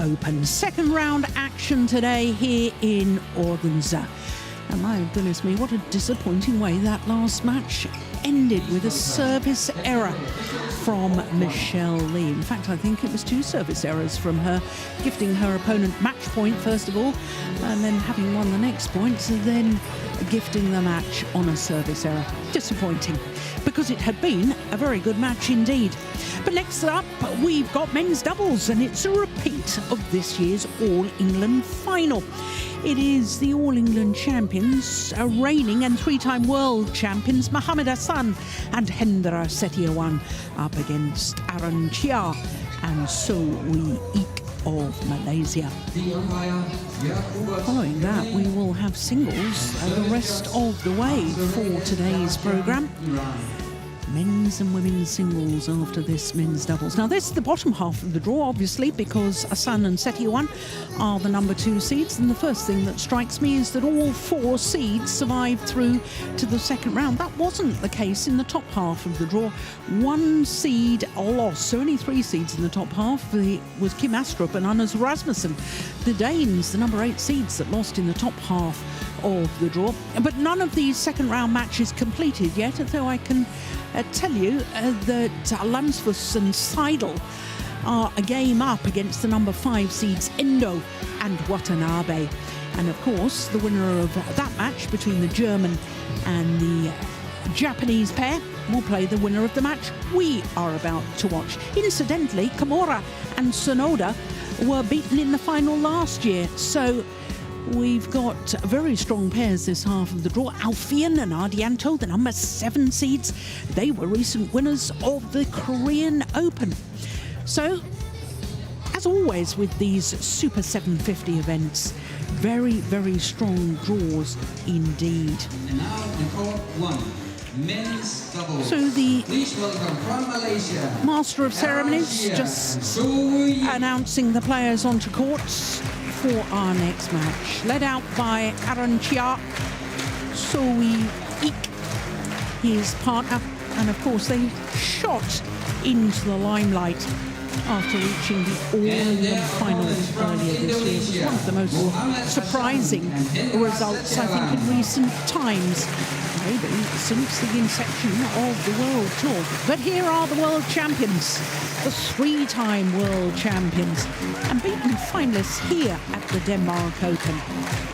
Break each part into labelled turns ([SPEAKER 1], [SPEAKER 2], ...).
[SPEAKER 1] Open. Second round action today here in Odense. And my goodness me, what a disappointing way that last match ended, with a service error from Michelle Lee. In fact, I think it was 2 service errors from her, gifting her opponent match point first of all, and then having won the next point, so then gifting the match on a service error. Disappointing, because it had been a very good match indeed. But next up, we've got men's doubles, and it's a repeat of this year's All England final. It is the All England champions, reigning and 3-time world champions Mohamed Hassan and Hendra Setiawan up against Aaron Chia and Sowi Ik of Malaysia. Following that, we will have singles the rest of the way for today's programme. Men's and women's singles after this men's doubles. Now, this is the bottom half of the draw, obviously, because Hassan and Setiawan are the number 2 seeds. And the first thing that strikes me is that all 4 seeds survived through to the second round. That wasn't the case in the top half of the draw. 1 seed lost, so only 3 seeds in the top half was Kim Astrup and Anders Rasmussen. The Danes, the number 8 seeds that lost in the top half of the draw. But none of these second round matches completed yet, although I can tell you that Lamsfoss and Seidel are a game up against the number 5 seeds Endo and Watanabe. And of course, the winner of that match between the German and the Japanese pair will play the winner of the match we are about to watch. Incidentally, Kimura and Sonoda were beaten in the final last year, so we've got very strong pairs this half of the draw. Alfian and Ardianto, the number 7 seeds, they were recent winners of the Korean Open. So, as always with these Super 750 events, very, very strong draws indeed.
[SPEAKER 2] And now in court 1, men's doubles.
[SPEAKER 1] So the
[SPEAKER 2] Please welcome from Malaysia,
[SPEAKER 1] Master of Ceremonies just announcing the players onto courts for our next match. Led out by Aaron Chia, Sowi Ik, his partner, and of course they shot into the limelight after reaching the All England final earlier this year. It was one of the most surprising results, I think, in recent times, maybe since the inception of the World Tour. But here are the world champions, the 3-time world champions, and beaten finalists here at the Denmark Open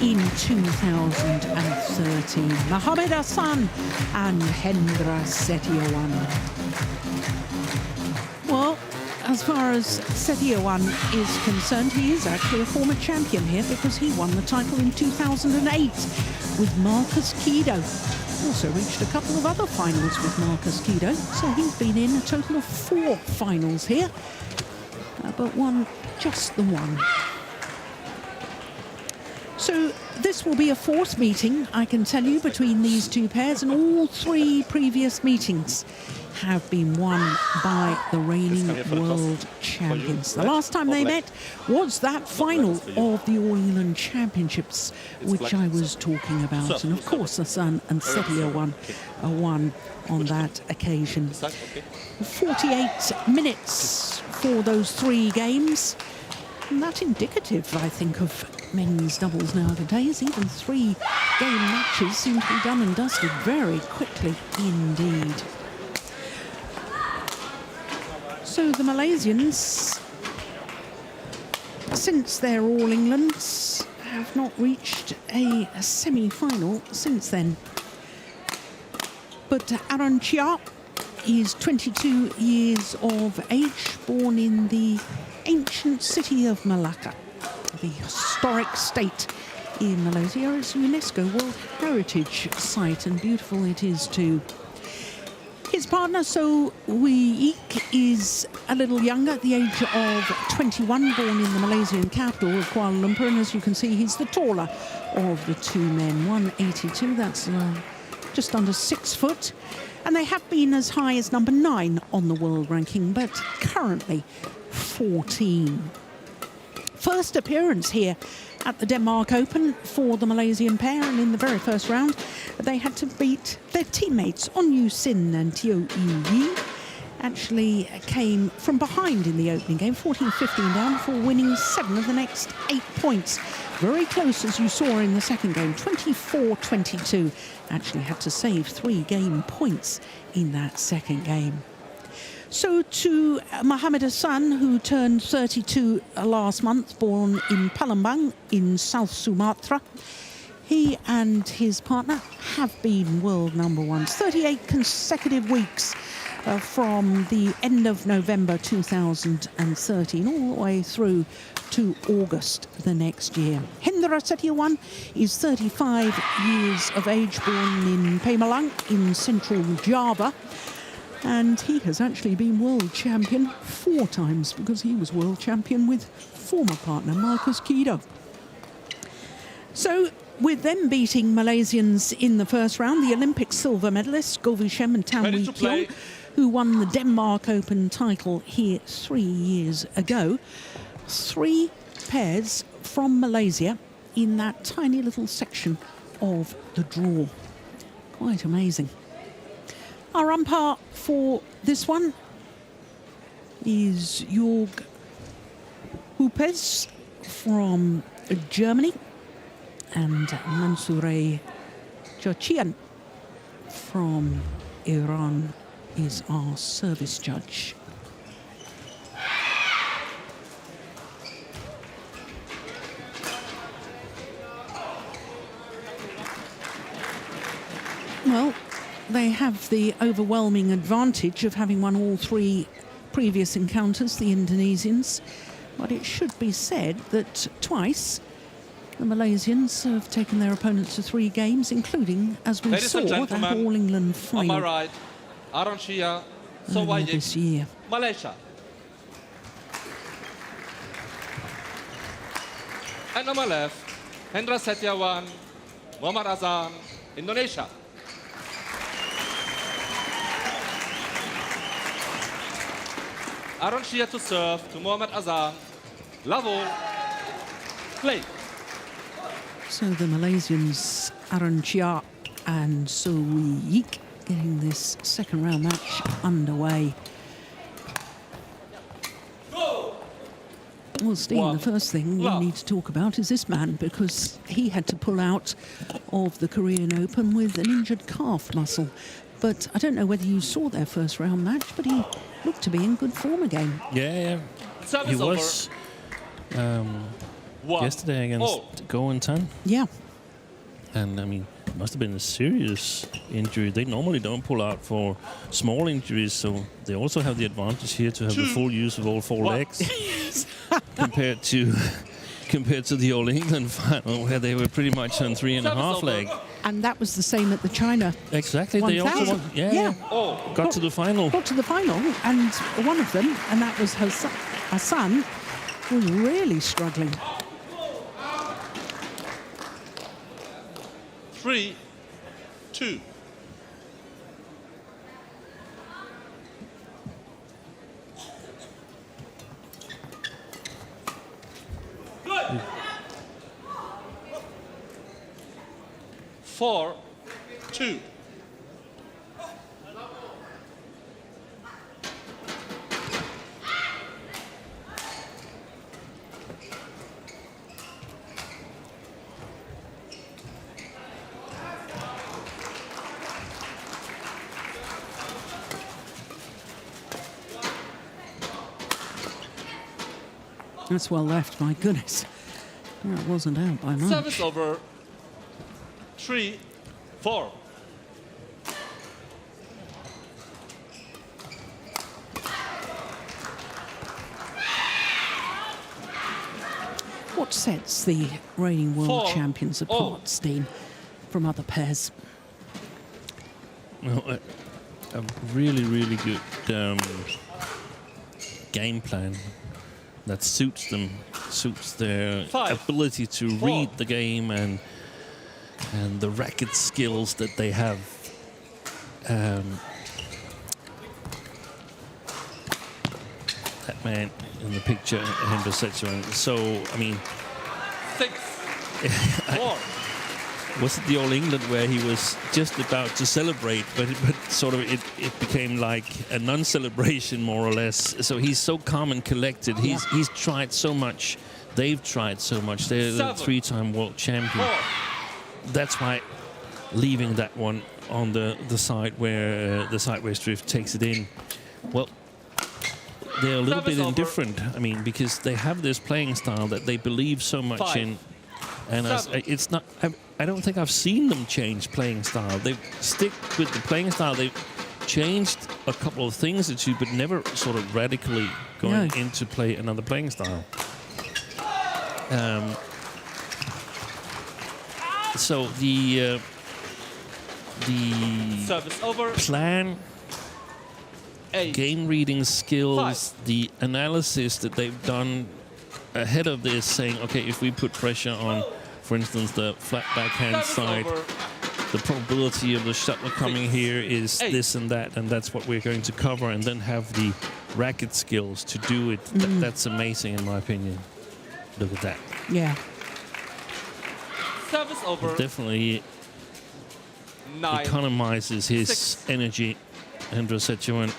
[SPEAKER 1] in 2013. Mohamed Hassan and Hendra Setiawan. Well, as far as Setiawan is concerned, he is actually a former champion here because he won the title in 2008 with Marcus Kido. Also reached a couple of other finals with Marcus Kido, so he's been in a total of 4 finals here, but won just the one. So this will be a 4th meeting, I can tell you, between these 2 pairs, and all 3 previous meetings have been won by the reigning world champions. The last time they met was that final of the All England Championships, which I was talking about. And of course, Hassan and Setiawan won on that occasion. 48 minutes for those 3 games. And that's indicative, I think, of men's doubles nowadays. Even 3-game matches seem to be done and dusted very quickly indeed. So the Malaysians, since their All Englands, have not reached a semi-final since then. But Aaron Chia is 22 years of age, born in the ancient city of Malacca, the historic state in Malaysia. It's a UNESCO World Heritage Site, and beautiful it is too. His partner, Sowi Ik, is a little younger, at the age of 21, born in the Malaysian capital of Kuala Lumpur, and as you can see, he's the taller of the 2 men, 182, that's just under 6 foot. And they have been as high as number 9 on the world ranking, but currently 14. First appearance here at the Denmark Open for the Malaysian pair, and in the very first round they had to beat their teammates On Yu Sin and Teo Yu Yi, actually came from behind in the opening game, 14-15 down, before winning 7 of the next 8 points. Very close, as you saw in the second game, 24-22. Actually had to save 3 game points in that second game. So to Mohammed Hassan, who turned 32 last month, born in Palembang in South Sumatra. He and his partner have been world number ones 38 consecutive weeks from the end of November 2013 all the way through to August the next year. Hendra SETIAWAN is 35 years of age, born in Pemalang in central Java. And he has actually been world champion 4 times because he was world champion with former partner Marcus Kido. So, with them beating Malaysians in the first round, the Olympic silver medalists Govishem and Tam Wee Kyung, who won the Denmark Open title here 3 years ago. 3 pairs from Malaysia in that tiny little section of the draw. Quite amazing. Our umpire for this one is Jörg Hupes from Germany, and Mansoure Chachian from Iran is our service judge. Well, they have the overwhelming advantage of having won all 3 previous encounters, the Indonesians. But it should be said that twice the Malaysians have taken their opponents to 3 games, including, as we saw, that All-England final
[SPEAKER 3] on my right, R16
[SPEAKER 1] earlier this year.
[SPEAKER 3] Malaysia. And on my left, Hendra SETIAWAN, Muhammad AHSAN, Indonesia. R16 to serve to Muhammad AHSAN. Level, play.
[SPEAKER 1] So the Malaysians, R16 and So Yik, getting this second round match underway. Well, Steve, the first thing we need to talk about is this man, because he had to pull out of the Korean Open with an injured calf muscle. But I don't know whether you saw their first round match, but he looked to be in good form again.
[SPEAKER 4] Yeah. He was yesterday against Go and Tan.
[SPEAKER 1] Yeah.
[SPEAKER 4] And I mean, it must have been a serious injury. They normally don't pull out for small injuries, so they also have the advantage here to have the full use of all 4 legs compared to the All England final, where they were pretty much on 3.5 leg.
[SPEAKER 1] And that was the same at the China.
[SPEAKER 4] Exactly. They also got to the final.
[SPEAKER 1] Got to the final, and one of them, and that was Hassan, was really struggling.
[SPEAKER 3] 3-2. Good. 4-2.
[SPEAKER 1] That's well left, my goodness. That wasn't out by much.
[SPEAKER 3] Service over. 3-4.
[SPEAKER 1] What sets the reigning world champions apart, Steen, from other pairs?
[SPEAKER 4] Well, a really, really good game plan that suits them, suits their ability to read the game and the racket skills that they have. That man in the picture, Hendra SETIAWAN. So, I mean,
[SPEAKER 3] 6-4.
[SPEAKER 4] Was it the All England where he was just about to celebrate, but sort of it became like a non-celebration more or less. So he's so calm and collected. He's tried so much. They've tried so much. They're the 3-time world champion. That's why leaving that one on the side where the sideways drift takes it in. Well, they're a little bit indifferent. I mean, because they have this playing style that they believe so much in, and it's not. I don't think I've seen them change playing style. They stick with the playing style. They've changed a couple of things or two, but never sort of radically going into play another playing style. So the
[SPEAKER 3] service over.
[SPEAKER 4] Plan, game reading skills, the analysis that they've done ahead of this, saying, okay, if we put pressure on, for instance, the flat backhand side, the probability of the shuttle coming here is this and that's what we're going to cover, and then have the racket skills to do it. That's amazing, in my opinion. Look at that.
[SPEAKER 1] Yeah.
[SPEAKER 3] Service over.
[SPEAKER 4] It definitely economizes his energy, Hendra SETIAWAN.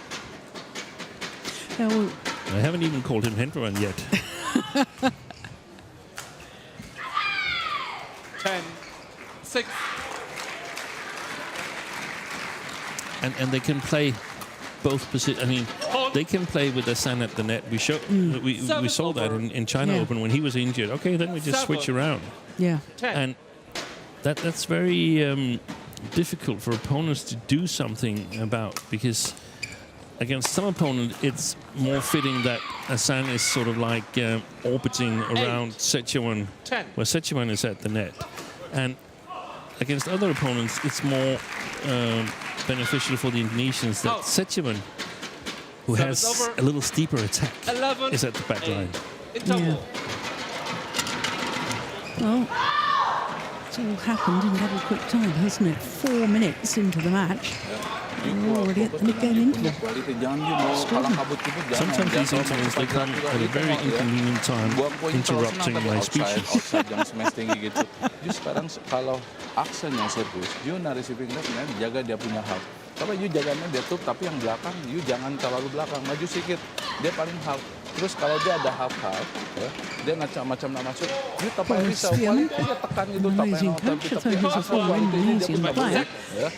[SPEAKER 1] Well,
[SPEAKER 4] I haven't even called him Hendra yet.
[SPEAKER 3] 10-6.
[SPEAKER 4] And they can play both positions. I mean, they can play with AHSAN at the net. We saw that in China Open when he was injured. Okay, then we just switch around.
[SPEAKER 1] Yeah.
[SPEAKER 4] And that's very difficult for opponents to do something about, because against some opponent it's more fitting that AHSAN is sort of like orbiting around SETIAWAN, where SETIAWAN is at the net. And against other opponents it's more beneficial for the Indonesians that SETIAWAN, who has a little steeper attack, is at the back line.
[SPEAKER 1] Yeah. Well, it's all happened in double quick time, hasn't it? 4 minutes into the match. We're already at the mid-game interval.
[SPEAKER 4] Sometimes these intervals, they come at a very inconvenient time, interrupting my speeches.
[SPEAKER 5] Jangan smash tinggi gitu. Just sekarang kalau AHSAN yang servis, you na receiving net, jaga dia punya half. Tapi you jaganya dia tuh, tapi yang belakang, you jangan terlalu belakang, maju sedikit. Dia paling half. Terus kalau dia ada half-half, dia macam nak masuk, you tapak risau, paling aja tekan itu tapi ya.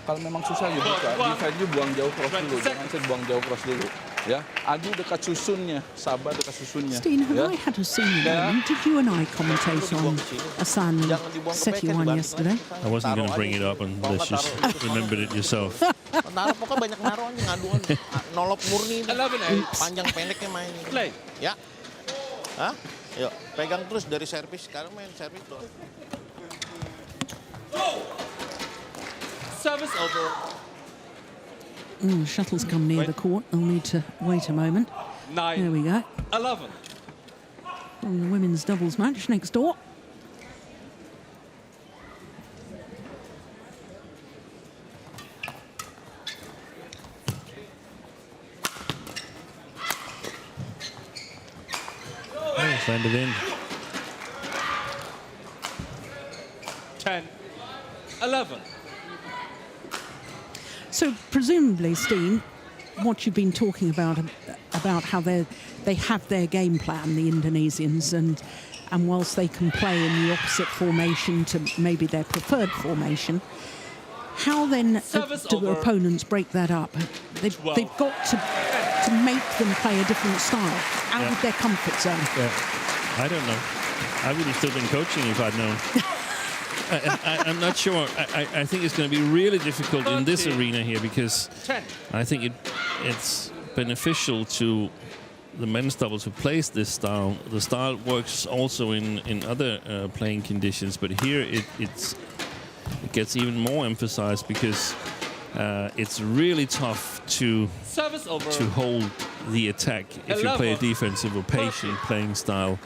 [SPEAKER 5] Kalau memang susah you buka, defense you buang jauh cross dulu, jangan set buang jauh cross dulu. Ya, adu dekat susunnya, sabar dekat susunnya.
[SPEAKER 1] Steen, have I had a senior moment? Did you and I commentate on AHSAN SETIAWAN yesterday?
[SPEAKER 4] I wasn't going to bring it up unless you remembered it yourself.
[SPEAKER 6] Naruh pokoknya banyak naruh nih, ngaduan nolop murni, panjang pendeknya main.
[SPEAKER 3] Play.
[SPEAKER 6] Ya, hah? Yuk, pegang terus dari servis. Sekarang main servis doang.
[SPEAKER 3] Service over.
[SPEAKER 1] Shuttle's come near the court. They'll need to wait a moment.
[SPEAKER 3] 9.
[SPEAKER 1] There we go.
[SPEAKER 3] 11.
[SPEAKER 1] On the women's doubles match next door.
[SPEAKER 4] Landed in.
[SPEAKER 3] 10-11.
[SPEAKER 1] So presumably, Steen, what you've been talking about how they have their game plan, the Indonesians, and whilst they can play in the opposite formation to maybe their preferred formation, how then do the opponents break that up? They've got to make them play a different style out of their comfort zone.
[SPEAKER 4] Yeah. I don't know. I would have still been coaching if I'd known. I'm not sure. I think it's going to be really difficult in this arena here, because I think it's beneficial to the men's doubles who plays this style. The style works also in other playing conditions, but here it gets even more emphasized, because it's really tough to hold the attack if you play a defensive or patient playing style,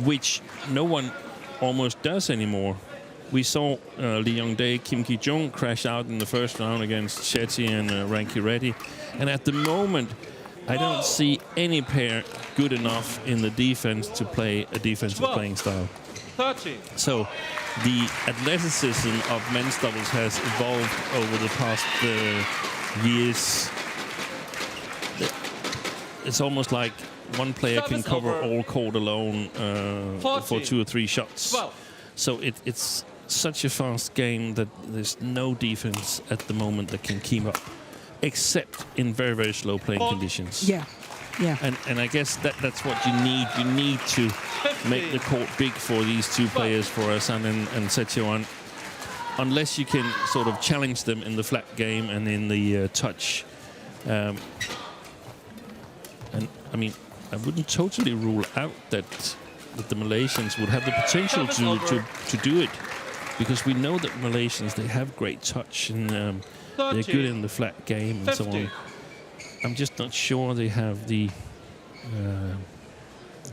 [SPEAKER 4] which no one almost does anymore. We saw Lee Young-dae, Kim Ki-jong crash out in the first round against Shetty and Rankireddy. And at the moment, I don't see any pair good enough in the defense to play a defensive playing style.
[SPEAKER 3] 13.
[SPEAKER 4] So the athleticism of men's doubles has evolved over the past years. It's almost like one player can cover all court alone for 2 or 3 shots.
[SPEAKER 3] 12.
[SPEAKER 4] So it's such a fast game that there's no defense at the moment that can keep up, except in very, very slow playing conditions.
[SPEAKER 1] Yeah, yeah.
[SPEAKER 4] And I guess that's what you need. You need to make the court big for these 2 players, for AHSAN and SETIAWAN, unless you can sort of challenge them in the flat game and in the touch. And I mean, I wouldn't totally rule out that the Malaysians would have the potential to do it, because we know that Malaysians, they have great touch and they're good in the flat game and so on. I'm just not sure they have the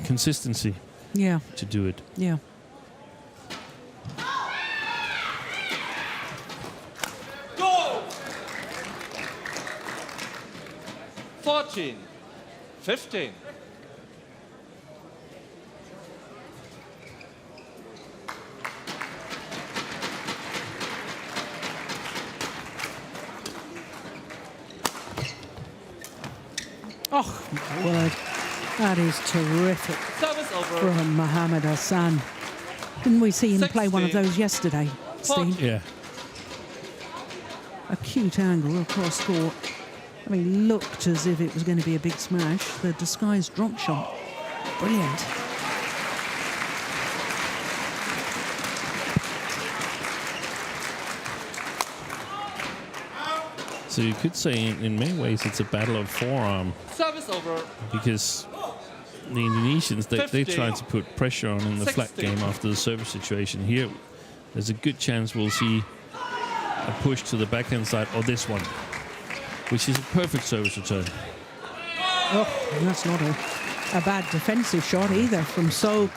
[SPEAKER 4] consistency to do it.
[SPEAKER 1] Yeah.
[SPEAKER 3] Go! 14. 15.
[SPEAKER 1] Oh, my word. That is terrific
[SPEAKER 3] Service over.
[SPEAKER 1] from Mohammad AHSAN. Didn't we see him play one of those yesterday, Steve?
[SPEAKER 4] Yeah.
[SPEAKER 1] Acute angle across court. I mean, looked as if it was going to be a big smash. The disguised drop shot. Brilliant.
[SPEAKER 4] So you could say in many ways it's a battle of forearm,
[SPEAKER 3] Service over.
[SPEAKER 4] because the Indonesians, they
[SPEAKER 3] 50.
[SPEAKER 4] try to put pressure on in the flat
[SPEAKER 3] 60.
[SPEAKER 4] game after the service situation. Here, there's a good chance we'll see a push to the backhand side, or this one, which is a perfect service return.
[SPEAKER 1] Oh, and that's not a bad defensive shot either from SOH.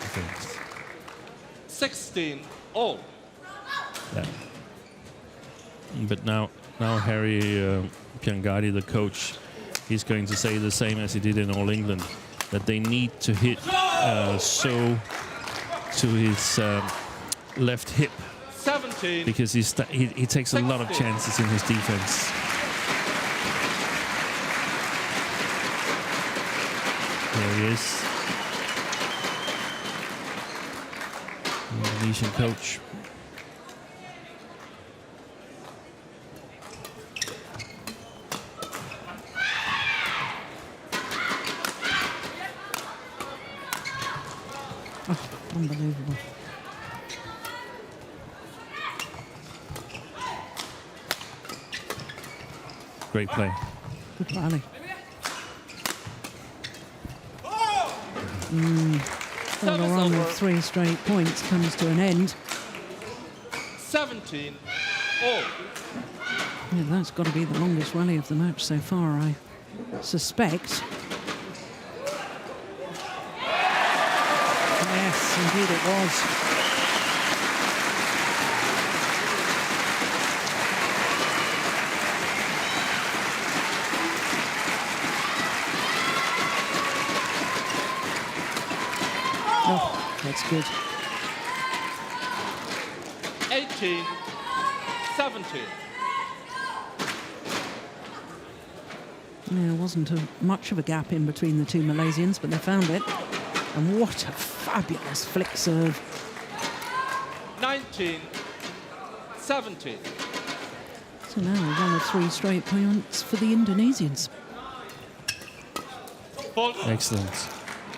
[SPEAKER 3] 16 all.
[SPEAKER 4] Yeah. But now Harry Piangadi, the coach, he's going to say the same as he did in All England, that they need to hit So to his left hip,
[SPEAKER 3] 17.
[SPEAKER 4] because he takes a lot of chances in his defense. There he is. Indonesian coach.
[SPEAKER 1] Unbelievable.
[SPEAKER 4] Great play.
[SPEAKER 1] Good rally. Well, the run of 3 straight points comes to an end.
[SPEAKER 3] 17 all.
[SPEAKER 1] Yeah, that's got to be the longest rally of the match so far, I suspect. Yes, indeed it was. Oh, that's good.
[SPEAKER 3] 18 17.
[SPEAKER 1] There wasn't much of a gap in between the 2 Malaysians, but they found it. And what a fabulous flick serve.
[SPEAKER 3] 19 17.
[SPEAKER 1] So now a run of 3 straight points for the Indonesians.
[SPEAKER 3] Fault.
[SPEAKER 4] Excellent.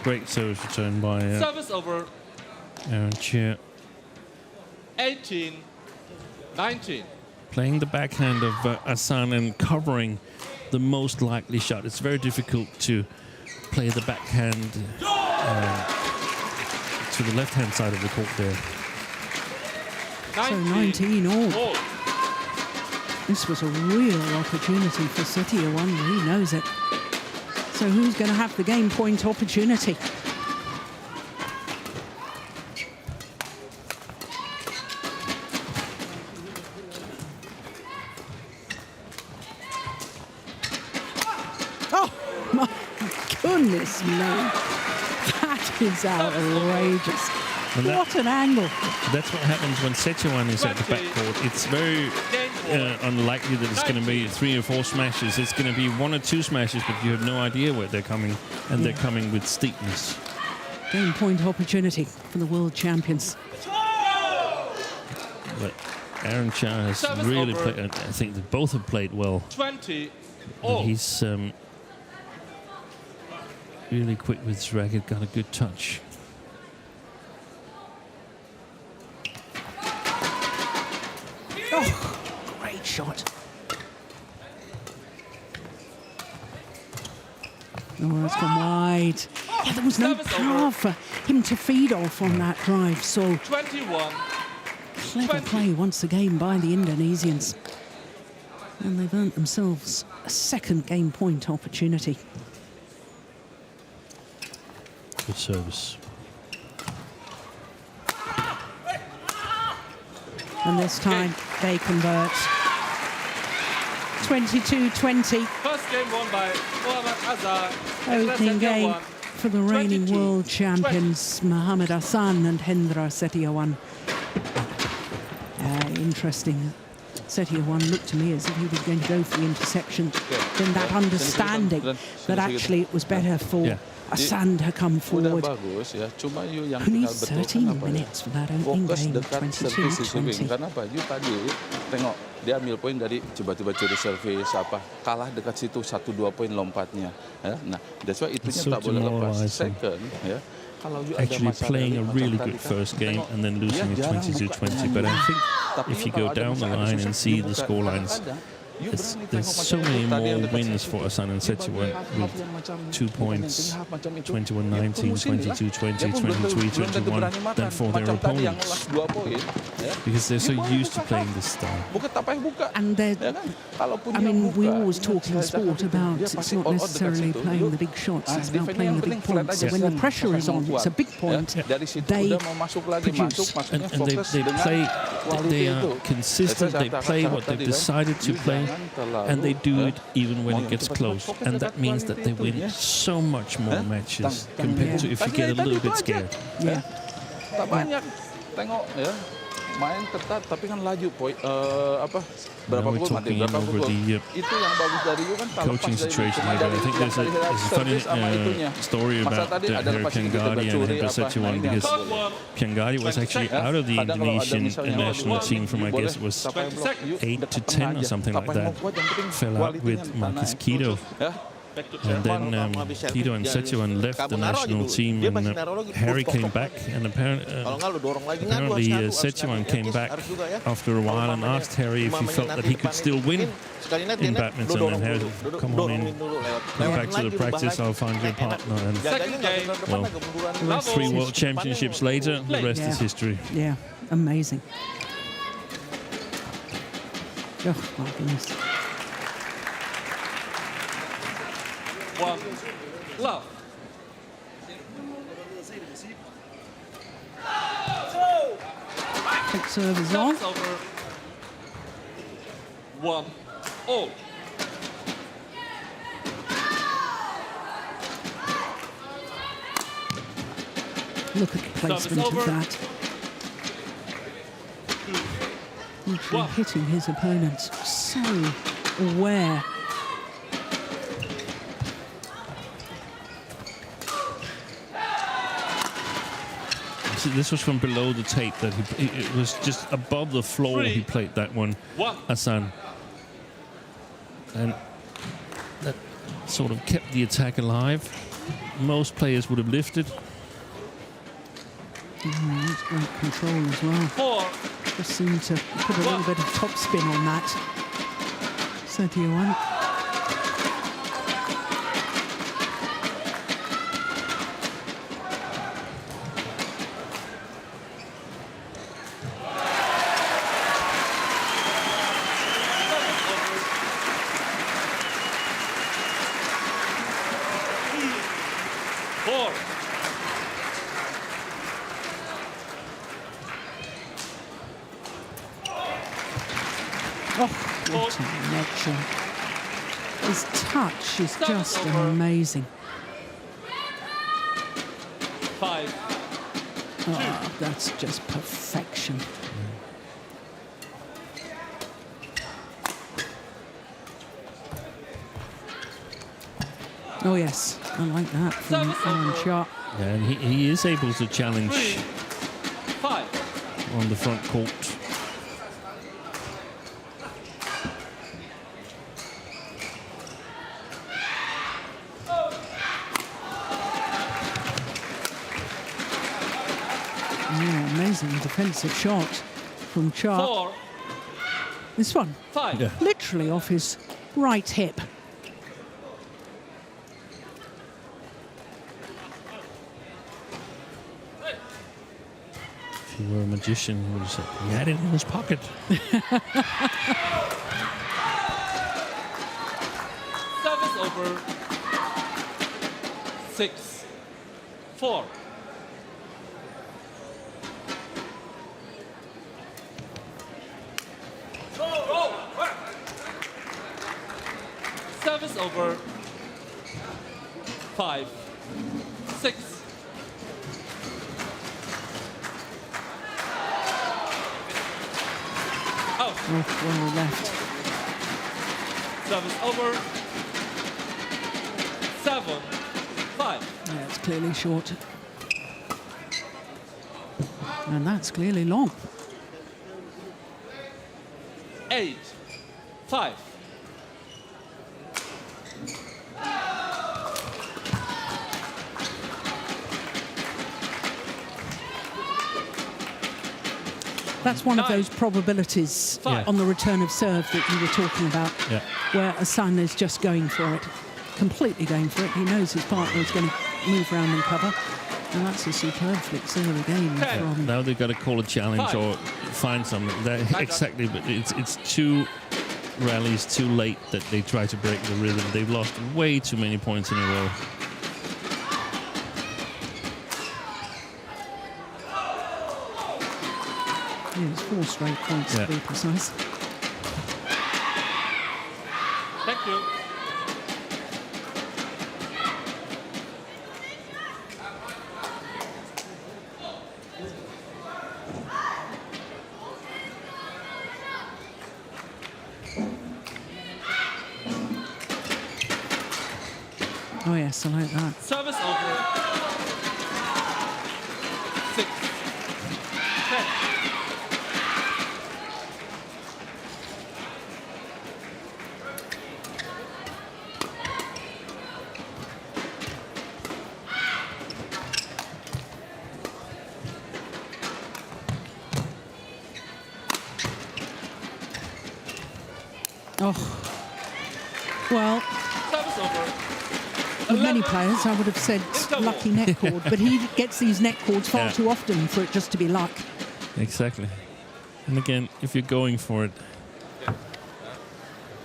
[SPEAKER 4] Great service return by
[SPEAKER 3] Service over.
[SPEAKER 4] Aaron CHIA.
[SPEAKER 3] 18 19.
[SPEAKER 4] Playing the backhand of AHSAN and covering the most likely shot. It's very difficult to play the backhand to the left-hand side of the court there.
[SPEAKER 1] So 19 all. This was a real opportunity for SETIAWAN. He knows it. So who's going to have the game point opportunity? Oh, my goodness me. That is outrageous.
[SPEAKER 4] And
[SPEAKER 1] What an angle.
[SPEAKER 4] that's what happens when SETIAWAN is at the backcourt. It's very unlikely that it's going to be 3 or 4 smashes. It's going to be 1 or 2 smashes, but you have no idea where they're coming, and they're coming with steepness.
[SPEAKER 1] Game point opportunity for the world champions.
[SPEAKER 4] But Aaron Chia has really played. I think that both have played well.
[SPEAKER 3] 20
[SPEAKER 4] And he's really quick with his racket, got a good touch.
[SPEAKER 1] Oh, great shot. Oh, it's gone wide. Yeah, there was no power for him to feed off on that drive, so
[SPEAKER 3] 21.
[SPEAKER 1] clever play once again by the Indonesians. And they've earned themselves a second game point opportunity.
[SPEAKER 4] Good service.
[SPEAKER 1] And this time they convert. 22-20.
[SPEAKER 3] First game won by Mohammad Azhar.
[SPEAKER 1] Opening game for the reigning
[SPEAKER 3] 22,
[SPEAKER 1] world champions, Mohammad AHSAN and Hendra SETIAWAN. Interesting. SETIAWAN looked to me as if he was going to go for the interception. Then that understanding that actually it was better for AHSAN to come forward. Who needs 13 minutes for that opening game? 22-20.
[SPEAKER 5] Karena apa? You tadi tengok dia ambil poin dari tiba-tiba curi servis apa kalah dekat situ 1-2 poin lompatnya ya. Nah, that's why itunya tak boleh lepas. Second ya.
[SPEAKER 4] Actually playing a really good first game and then losing it 22-20. But I think if you go down the line and see the score lines, there's so many more wins for AHSAN and SETIAWAN with 2 points, 21-19, 22-20, 23-21 than for their opponents. Because they're so used to playing this style.
[SPEAKER 1] And I mean, we always talk in sport about it's not necessarily playing the big shots, it's about playing the big points. So when the pressure is on, it's a big point, they produce.
[SPEAKER 4] And they are consistent, they play what they've decided to play, and they do it even when it gets close. And that means that they win so much more matches compared to if you get a little bit scared.
[SPEAKER 1] Yeah.
[SPEAKER 5] Main ketat tapi kan laju
[SPEAKER 4] Now
[SPEAKER 5] berapa
[SPEAKER 4] we're
[SPEAKER 5] gol mati
[SPEAKER 4] talking
[SPEAKER 5] berapa
[SPEAKER 4] over
[SPEAKER 5] gol
[SPEAKER 4] the
[SPEAKER 5] itu yang bagus dari you kan
[SPEAKER 4] coaching situation here, but I think there's a funny story about Harry Piangadi and Hendra SETIAWAN, because Piangadi was actually out of the Indonesian national team from, I guess it was 8 to 10 or something like that. Fell out with Marcus Kido. And then Kido and SETIAWAN left the national team, and Harry came back, and apparently SETIAWAN came back after a while and asked Harry if he felt that he could still win in badminton, and Harry said, come on in, go back to the practice, I'll find you a partner. And well, 3 world championships later, the rest is history.
[SPEAKER 1] Yeah, amazing. Oh, my goodness.
[SPEAKER 3] 1 love.
[SPEAKER 1] Quick serve is on.
[SPEAKER 3] Service over. 1 all.
[SPEAKER 1] Look at the placement of that. Literally hitting his opponent. So aware.
[SPEAKER 4] This was from below the tape, that it was just above the floor he played that one, AHSAN. And that sort of kept the attack alive. Most players would have lifted.
[SPEAKER 1] That's great control as well. Just seemed to put a little bit of topspin on that. SETIAWAN. Oh, what a connection. His touch is just amazing.
[SPEAKER 3] 5
[SPEAKER 1] Oh, that's just perfection. Oh yes, I like that from Aaron Sharp.
[SPEAKER 4] Yeah, and he is able to challenge
[SPEAKER 3] 5.
[SPEAKER 4] on the front court.
[SPEAKER 1] Oh, amazing defensive shot from Sharp.
[SPEAKER 3] 4.
[SPEAKER 1] This one,
[SPEAKER 3] 5.
[SPEAKER 4] Yeah.
[SPEAKER 1] literally off his right hip.
[SPEAKER 4] If he were a magician, he would have said he had it in his pocket.
[SPEAKER 3] Service over. 6. 4. Service over. 5. 6. Out.
[SPEAKER 1] Oh, well left.
[SPEAKER 3] Service over. 7. 5.
[SPEAKER 1] Yeah, it's clearly short. And that's clearly long.
[SPEAKER 3] 8. 5.
[SPEAKER 1] That's one of
[SPEAKER 3] 9.
[SPEAKER 1] those probabilities
[SPEAKER 3] Yeah.
[SPEAKER 1] on the return of serve that you were talking about,
[SPEAKER 4] Yeah.
[SPEAKER 1] where AHSAN is just going for it, completely going for it. He knows his partner is going to move around and cover. And that's a superb flick serve again from...
[SPEAKER 4] Now they've got to call a challenge
[SPEAKER 3] 5.
[SPEAKER 4] or find something. Exactly, but it's too rallies too late that they try to break the rhythm. They've lost way too many points in a row.
[SPEAKER 1] Yeah, it's 4 straight points
[SPEAKER 4] Yeah.
[SPEAKER 1] to be precise.
[SPEAKER 3] Thank you.
[SPEAKER 1] Oh yes, I like that.
[SPEAKER 3] Service over. 6. 10.
[SPEAKER 1] Oh, well,
[SPEAKER 3] Service over.
[SPEAKER 1] with many
[SPEAKER 3] 11.
[SPEAKER 1] players, I would have said
[SPEAKER 3] Interval.
[SPEAKER 1] lucky net cord, but he gets these net cords far
[SPEAKER 4] Yeah.
[SPEAKER 1] too often for it just to be luck.
[SPEAKER 4] Exactly. And again, if you're going for it,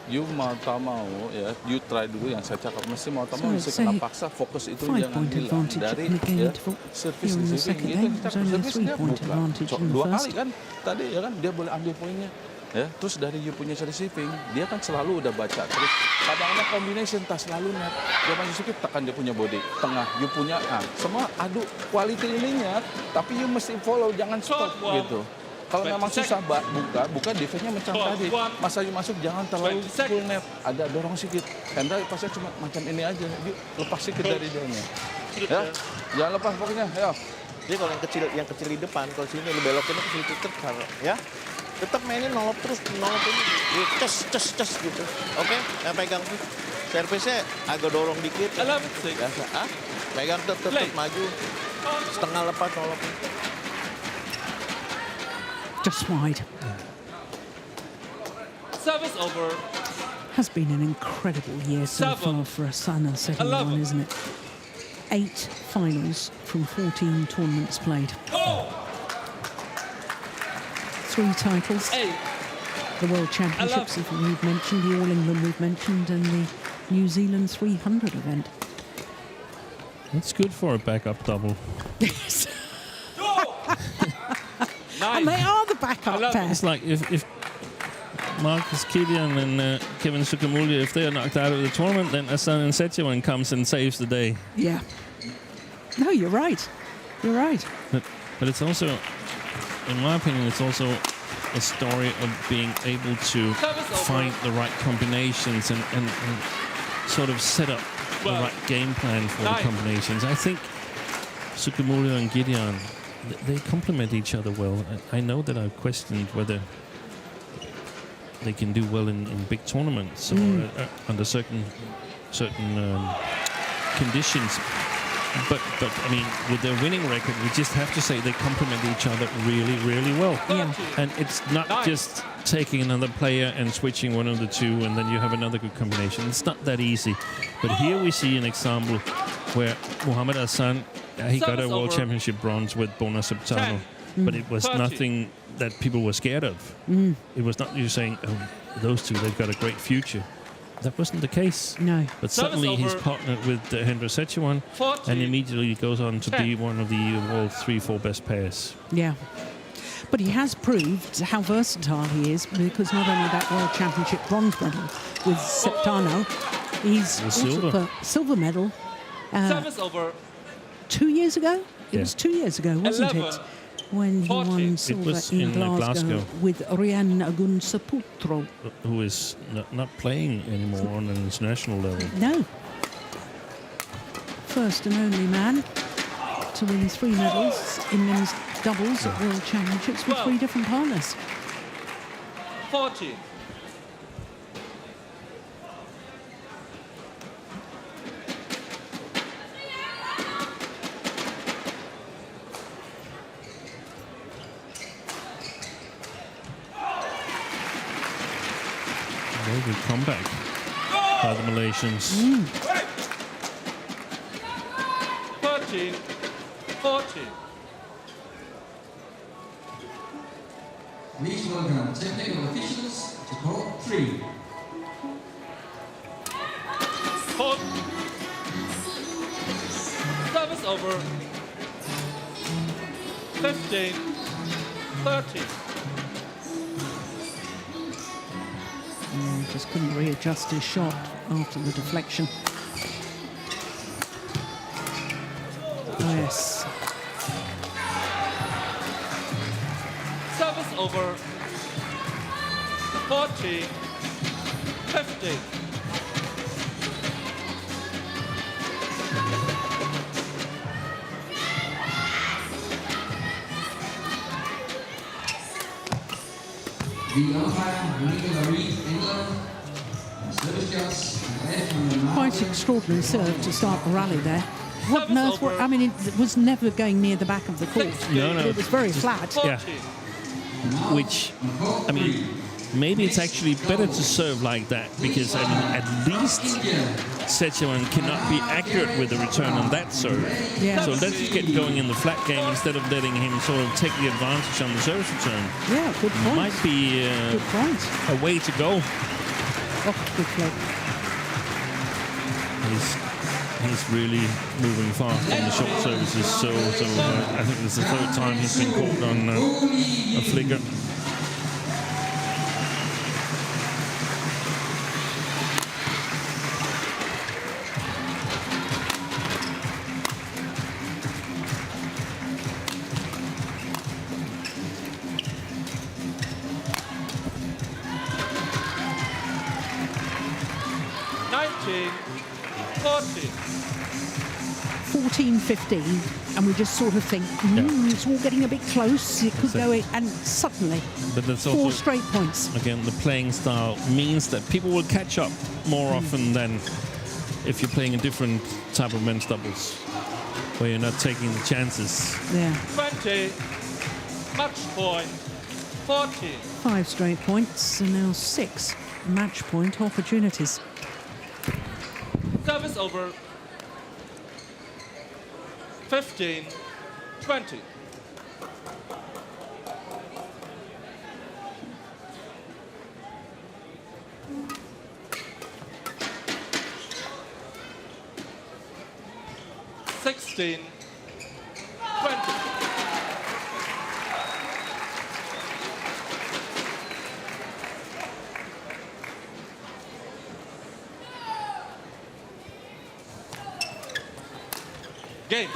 [SPEAKER 5] You mau tak mau ya, you try dulu yang saya cakap. Mesti mau tak
[SPEAKER 1] So
[SPEAKER 5] mau,
[SPEAKER 1] it's
[SPEAKER 5] mesti kena
[SPEAKER 1] a
[SPEAKER 5] paksa fokus itu
[SPEAKER 1] 5
[SPEAKER 5] jangan
[SPEAKER 1] point
[SPEAKER 5] hilang
[SPEAKER 1] advantage
[SPEAKER 5] dari
[SPEAKER 1] in the game
[SPEAKER 5] ya,
[SPEAKER 1] interval.
[SPEAKER 5] servis
[SPEAKER 1] Here in the
[SPEAKER 5] receiving
[SPEAKER 1] second
[SPEAKER 5] itu
[SPEAKER 1] game,
[SPEAKER 5] kita
[SPEAKER 1] there's only a
[SPEAKER 5] servis dia
[SPEAKER 1] 3-point
[SPEAKER 5] buka.
[SPEAKER 1] advantage in the
[SPEAKER 5] Dua
[SPEAKER 1] first.
[SPEAKER 5] kali kan tadi ya kan dia boleh ambil poinnya. Ya, terus dari you punya receiving, dia kan selalu udah baca. Terus kadang-kadang combination tak selalu net. Dia maju sedikit tekan dia punya body, tengah, you punya semua adu quality ininya, tapi you mesti follow, jangan stop
[SPEAKER 3] Shot one.
[SPEAKER 5] gitu. Kalau memang
[SPEAKER 3] 20
[SPEAKER 5] susah buka defense-nya macam
[SPEAKER 3] Shot
[SPEAKER 5] tadi.
[SPEAKER 3] one.
[SPEAKER 5] Masa you masuk jangan terlalu
[SPEAKER 3] 20 seconds.
[SPEAKER 5] full net, ada dorong sedikit. Hendra pasnya cuma macam ini aja, you lepas sedikit dari dia. Ya, jangan lepas pokoknya, ya.
[SPEAKER 6] Jadi kalau yang kecil di depan, kalau sini lu belokinnya ke situ terus, ya. Tetap mainin nolop terus, nolop ini. Ces gitu. Oke, ya pegang tuh. Servisnya agak dorong dikit.
[SPEAKER 3] 11-6.
[SPEAKER 6] Biasa, pegang tetap
[SPEAKER 3] Play.
[SPEAKER 6] maju. Setengah lepas nolopnya.
[SPEAKER 1] Just wide.
[SPEAKER 3] Service over.
[SPEAKER 1] Has been an incredible year so
[SPEAKER 3] 7.
[SPEAKER 1] far for AHSAN and SETIAWAN,
[SPEAKER 3] 11.
[SPEAKER 1] isn't it? 8 finals from 14 tournaments played. 3 titles.
[SPEAKER 3] 8.
[SPEAKER 1] The World Championships, if we've mentioned, the All England we've mentioned, and the New Zealand 300 event.
[SPEAKER 4] that's good for a backup double.
[SPEAKER 1] Yes.
[SPEAKER 3] 9.
[SPEAKER 1] And they are the backup
[SPEAKER 3] 11.
[SPEAKER 1] pair.
[SPEAKER 4] It's like if Marcus Killian and Kevin Sukamulya, if they are knocked out of the tournament, then AHSAN and SETIAWAN comes and saves the day.
[SPEAKER 1] Yeah. No, you're right. You're right.
[SPEAKER 4] But But it's also, in my opinion, it's also a story of being able to find the right combinations and sort of set up the right game plan for the combinations. I think Sukamura and Gideon, they complement each other well. I know that I've questioned whether they can do well in big tournaments or under certain conditions. But I mean, with their winning record, we just have to say they complement each other really, really well.
[SPEAKER 1] Yeah.
[SPEAKER 4] And it's not just taking another player and switching one of the two, and then you have another good combination. It's not that easy. But here we see an example where Mohamed Hassan, he got a World Championship bronze with Bona Septano, but it was nothing that people were scared of. It was not you saying, oh, those two, they've got a great future. That wasn't the case.
[SPEAKER 1] No.
[SPEAKER 4] But suddenly he's partnered with Hendra SETIAWAN and immediately goes on to be one of the world's 3-4 best pairs.
[SPEAKER 1] Yeah. But he has proved how versatile he is, because not only that World Championship bronze medal with Septano, he's also got silver medal.
[SPEAKER 3] Service over.
[SPEAKER 1] 2 years ago? It was 2 years ago, wasn't
[SPEAKER 3] 11,
[SPEAKER 1] it? When he won silver in Glasgow with Rian Agunsaputro.
[SPEAKER 4] Who is not playing anymore on an international level.
[SPEAKER 1] No. First and only man to win 3 medals in men's doubles at World Championships with 3 different partners.
[SPEAKER 3] 40.
[SPEAKER 4] Very good comeback by the Malaysians.
[SPEAKER 3] 13, 14.
[SPEAKER 2] Please welcome technical officials to court 3.
[SPEAKER 3] Hold. Service over. 15, 13.
[SPEAKER 1] Just couldn't readjust his shot after the deflection. Oh, yes.
[SPEAKER 3] Service over. 40, 50.
[SPEAKER 2] The umpire, Nicola Reed, England. Service shots, red from the
[SPEAKER 1] Quite extraordinary serve to start the rally there. What on earth? I mean, it was never going near the back of the court.
[SPEAKER 4] No.
[SPEAKER 1] It was very flat.
[SPEAKER 4] Yeah. Which, I mean, maybe it's actually better to serve like that, because I mean, at least SETIAWAN cannot be accurate with the return on that serve.
[SPEAKER 1] Yeah.
[SPEAKER 4] So let's get going in the flat game instead of letting him sort of take the advantage on the service return.
[SPEAKER 1] Yeah, good point.
[SPEAKER 4] Might be
[SPEAKER 1] Good point.
[SPEAKER 4] a way to go.
[SPEAKER 1] Oh, good play.
[SPEAKER 4] He's really moving fast on the short services. So I think this is the 3rd time he's been caught on a flicker.
[SPEAKER 3] Nineteen, 14.
[SPEAKER 1] 14-15, and we just sort of think, it's all getting a bit close. It could go, and suddenly,
[SPEAKER 4] But that's
[SPEAKER 1] 4
[SPEAKER 4] also,
[SPEAKER 1] straight points.
[SPEAKER 4] again, the playing style means that people will catch up more often than if you're playing a different type of men's doubles, where you're not taking the chances.
[SPEAKER 1] Yeah,
[SPEAKER 3] 20, match point, 14.
[SPEAKER 1] 5 straight points, and now 6 match point opportunities.
[SPEAKER 3] Service over. 15, 20. Sixteen, 20. Game.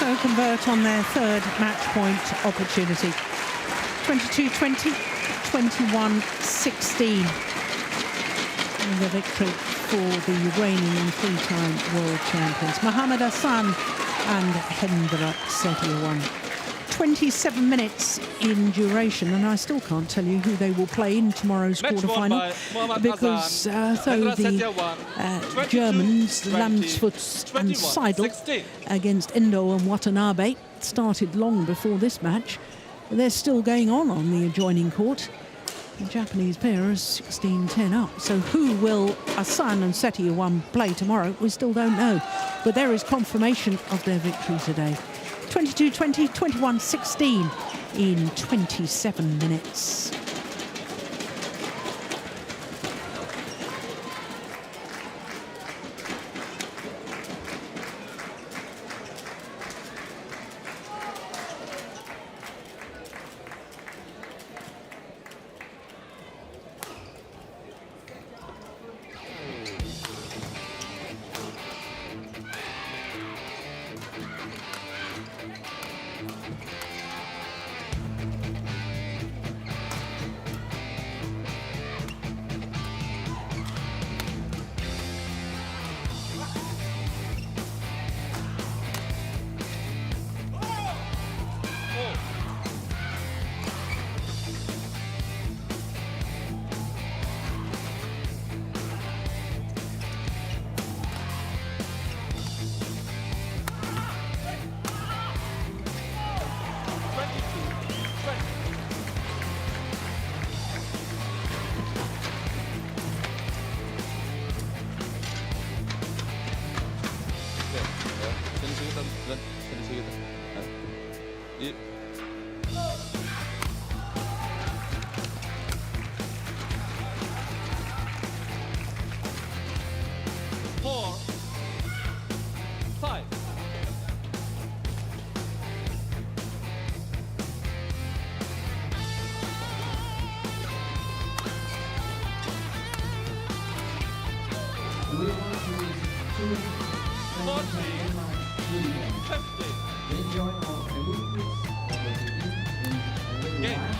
[SPEAKER 1] also convert on their third match point opportunity. 22-20, 21-16. And the victory for the reigning three-time world champions, Mohammad Hassan and Hendra Setiawan. 27 minutes in duration, and I still can't tell you who they will play in tomorrow's quarterfinal, because though the Germans, Landsfuts and Seidel against Endo and Watanabe started long before this match, they're still going on the adjoining court. The Japanese pair are 16-10 up. So who will Hassan and Setiawan play tomorrow? We still don't know. But there is confirmation of their victory today. 22-20, 21-16 in 27 minutes.
[SPEAKER 3] Game.